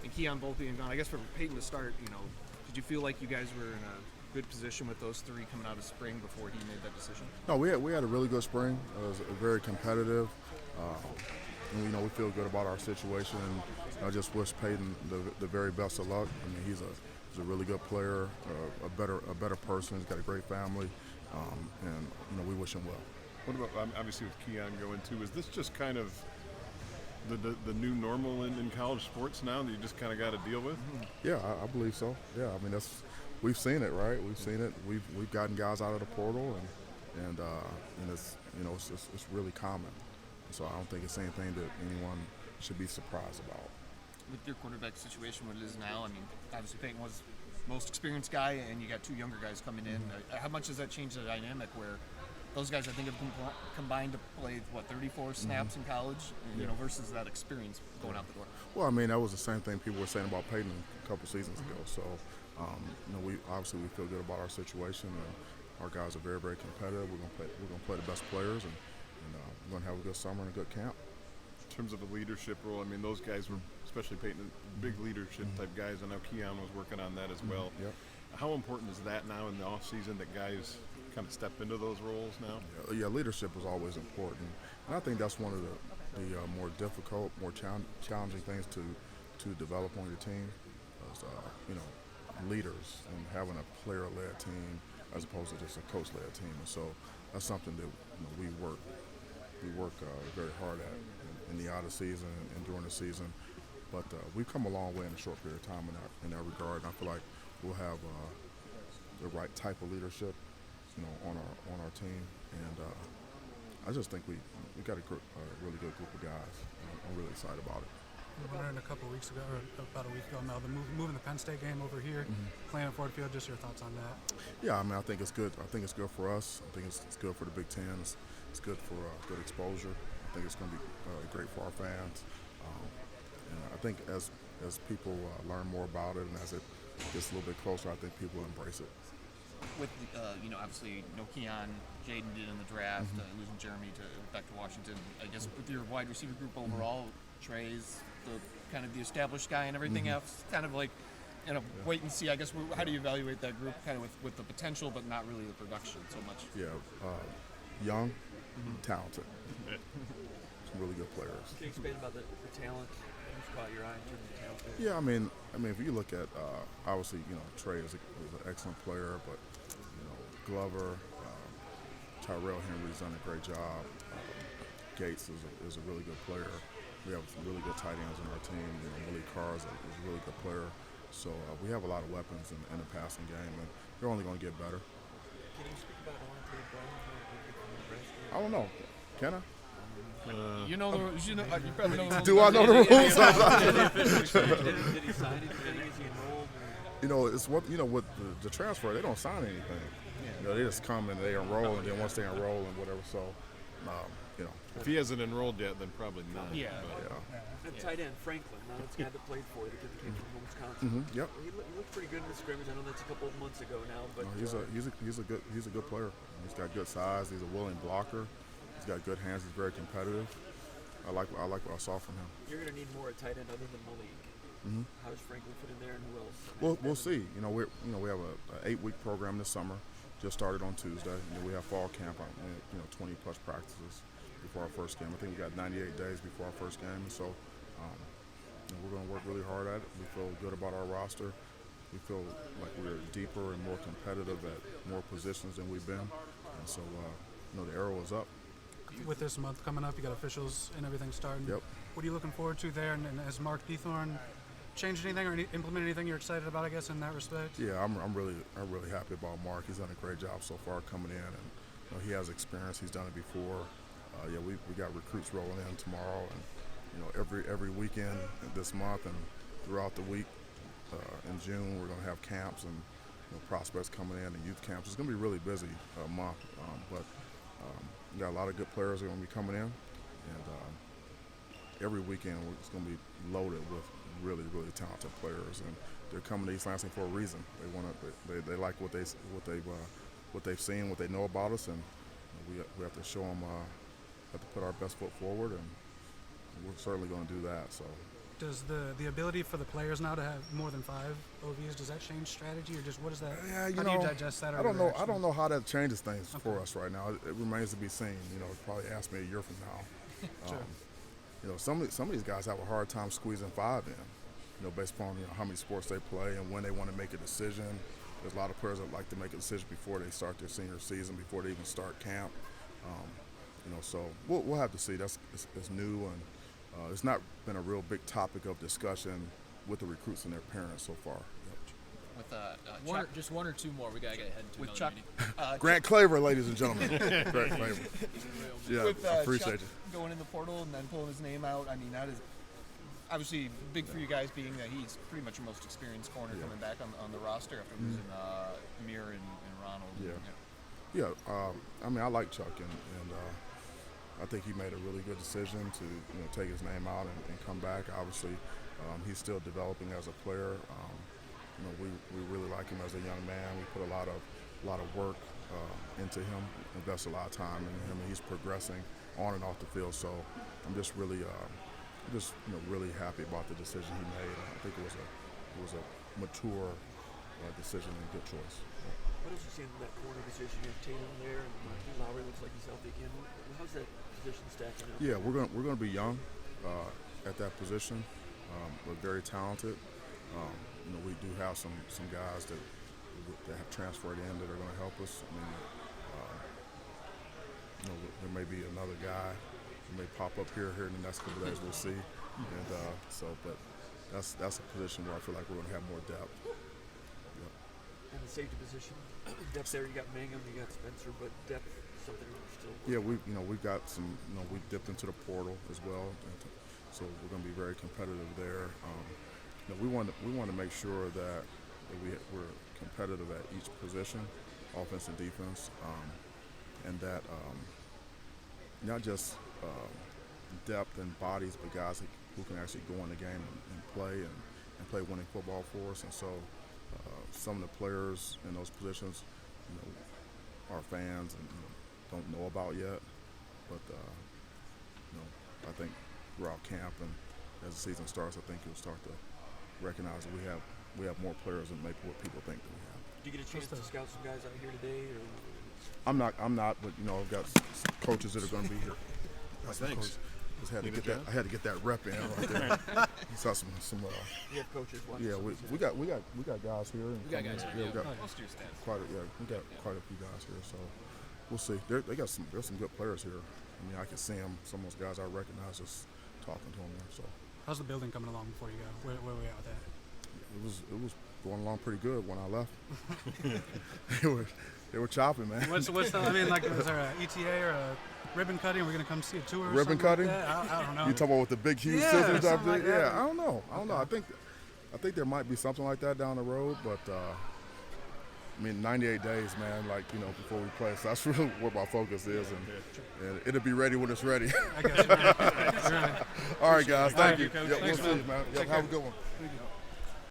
and Keon both being gone. I guess for Peyton to start, did you feel like you guys were in a good position with those three coming out of spring before he made that decision? No, we had a really good spring. It was very competitive. And, we feel good about our situation, and I just wish Peyton the very best of luck. I mean, he's a really good player, a better person. He's got a great family, and we wish him well. What about, obviously with Keon going too, is this just kind of the new normal in college sports now that you just kind of got to deal with? Yeah, I believe so. Yeah, I mean we've seen it, right? We've seen it. We've gotten guys out of the portal, and it's really common. So I don't think it's anything that anyone should be surprised about. With your quarterback situation, what it is now, I mean, obviously Peyton was the most experienced guy, and you got two younger guys coming in. How much does that change the dynamic where those guys, I think, have combined to play, 34 snaps in college, versus that experience going out the door? Well, I mean, that was the same thing people were saying about Peyton a couple seasons ago. So, we feel good about our situation. Our guys are very, very competitive. We're gonna play the best players, and we're going to have a good summer and a good camp. In terms of a leadership role, I mean, those guys were, especially Peyton, big leadership type guys. I know Keon was working on that as well. Yep. How important is that now in the offseason that guys kind of step into those roles now? Yeah, leadership is always important. And I think that's one of the more difficult, more challenging things to develop on your team is, leaders and having a player-led team as opposed to just a coach-led team. And so that's something that we work very hard at in the out of season and during the season, but we've come a long way in a short period of time in that regard. And I feel like we'll have the right type of leadership, on our team, and I just think we got a really good group of guys. I'm really excited about it. We learned about a week ago, Mel, moving the Penn State game over here, playing at Ford Field. Just your thoughts on that? Yeah, I mean, I think it's good. I think it's good for us. I think it's good for the Big Ten. It's good for good exposure. I think it's going to be great for our fans. And I think as people learn more about it and as it gets a little bit closer, I think people will embrace it. With obviously Keon, Jaden did in the draft, losing Jeremy back to Washington. I guess with your wide receiver group overall, Trey's the established guy and everything else, kind of like wait and see. I guess how do you evaluate that group, kind of with the potential but not really the production so much? Yeah, young, talented, some really good players. Can you explain about the talent? Who's caught your eye in terms of talent? Yeah, I mean, if you look at obviously, Trey is an excellent player, but Glover, Tyrell Henry's done a great job. Gates is a really good player. We have some really good tight ends on our team. Malik Carr is a really good player. So we have a lot of weapons in the passing game, and they're only going to get better. Can you speak about Alante Brown? I don't know. Can I? You probably know. Do I know the rules? Did he sign anything? Is he enrolled? It's what with the transfer, they don't sign anything. They just come and they enroll, and then once they enroll and whatever. So, if he hasn't enrolled yet, then probably not. Yeah. And tight end Franklin, now that's the guy that played for you, the kid that came from Wisconsin. Yep. He looked pretty good in the scrimmage. I know that's a couple of months ago now, but he's a good player. He's got good size. He's a willing blocker. He's got good hands. He's very competitive. I like what I saw from him. You're going to need more at tight end other than Malik. How does Franklin fit in there, and who else? We'll see. We have an 8-week program this summer. Just started on Tuesday. We have fall camp. 20 plus practices before our first game. I think we got 98 days before our first game. So we're going to work really hard at it. We feel good about our roster. We feel like we're deeper and more competitive at more positions than we've been. And so, the arrow is up. With this month coming up, you got officials and everything starting. Yep. What are you looking forward to there? And has Mark Beathorn changed anything or implement anything you're excited about, I guess, in that respect? Yeah, I'm really happy about Mark. He's done a great job so far coming in, and he has experience. He's done it before. We got recruits rolling in tomorrow, and every weekend this month and throughout the week in June we're going to have camps and prospects coming in and youth camps. It's going to be a really busy month, but we got a lot of good players that are going to be coming in, and every weekend it's going to be loaded with really, really talented players, and they're coming to East Lansing for a reason. They like what they've seen, what they know about us, and we have to show them, have to put our best foot forward, and we're certainly going to do that. So Does the ability for the players now to have more than 5 OVs, does that change strategy, or just what is that? Yeah, How do you digest that? I don't know. I don't know how that changes things for us right now. It remains to be seen. Probably ask me a year from now. Sure. Some of these guys have a hard time squeezing 5 in. Based upon how many sports they play and when they want to make a decision. There's a lot of players that like to make a decision before they start their senior season, before they even start camp. So we'll have to see. It's new, and it's not been a real big topic of discussion with the recruits and their parents so far. With Chuck, just one or two more. We gotta get ahead to with another Chuck, meeting. Grant Claver, ladies and gentlemen. Grant Claver. Yeah, with I appreciate Chuck you. going in the portal and then pulling his name out. I mean, that is obviously big for you guys, being that he's pretty much your most experienced corner coming back on the roster after losing Amir and Ronald. Yeah. I like Chuck, and I think he made a really good decision to take his name out and come back. Obviously, he's still developing as a player. We really like him as a young man. We put a lot of work into him, invest a lot of time in him, and he's progressing on and off the field. So I'm just really really happy about the decision he made. I think it was a mature decision and good choice. What else you see in that corner position? You have Tatum there, and Lowry looks like he's healthy again. How's that position stacking up? Yeah, we're going to be young at that position. We're very talented. We do have some guys that have transferred in that are going to help us. There may be another guy who may pop up here in the next couple of days. We'll see. But that's a position where I feel like we're going to have more depth. And the safety position, depth there. You got Mangum, you got Spencer, but depth is something we're still. Yeah, we've got some. We dipped into the portal as well, so we're going to be very competitive there. We want to make sure that we're competitive at each position, offense and defense, and that not just depth and bodies, but guys who can actually go in the game and play and play winning football for us. And so some of the players in those positions, our fans and don't know about yet, but I think throughout camp and as the season starts, I think you'll start to recognize that we have more players than maybe what people think that we have. Did you get a chance to scout some guys out here today? Or? I'm not, but I've got coaches that are going to be here. Thanks. I had to get that rep in right there. Saw some. You have coaches watching. Yeah, we got guys here. And We got guys here. we got Most of your staff. we got quite a few guys here. So we'll see. There's some good players here. I can see them. Some of those guys I recognize just talking to them there. So. How's the building coming along before you go? Where are we at with that? It was going along pretty good when I left. They were chopping, man. What's the, I mean, like, is there a ETA or a ribbon cutting? Are we going to come see a tour or Ribbon something cutting? like that? I don't know. You talking about with the big huge Yeah, scissors up something there? like that. Yeah, I don't know. I think there might be something like that down the road, but 98 days, man, before we play. So that's really what my focus is, and it'll be ready when it's ready. I guess. Really. All right, guys. Thank you. Coach. Yeah, Thanks, we'll see man. you, man. Yeah, have a good one.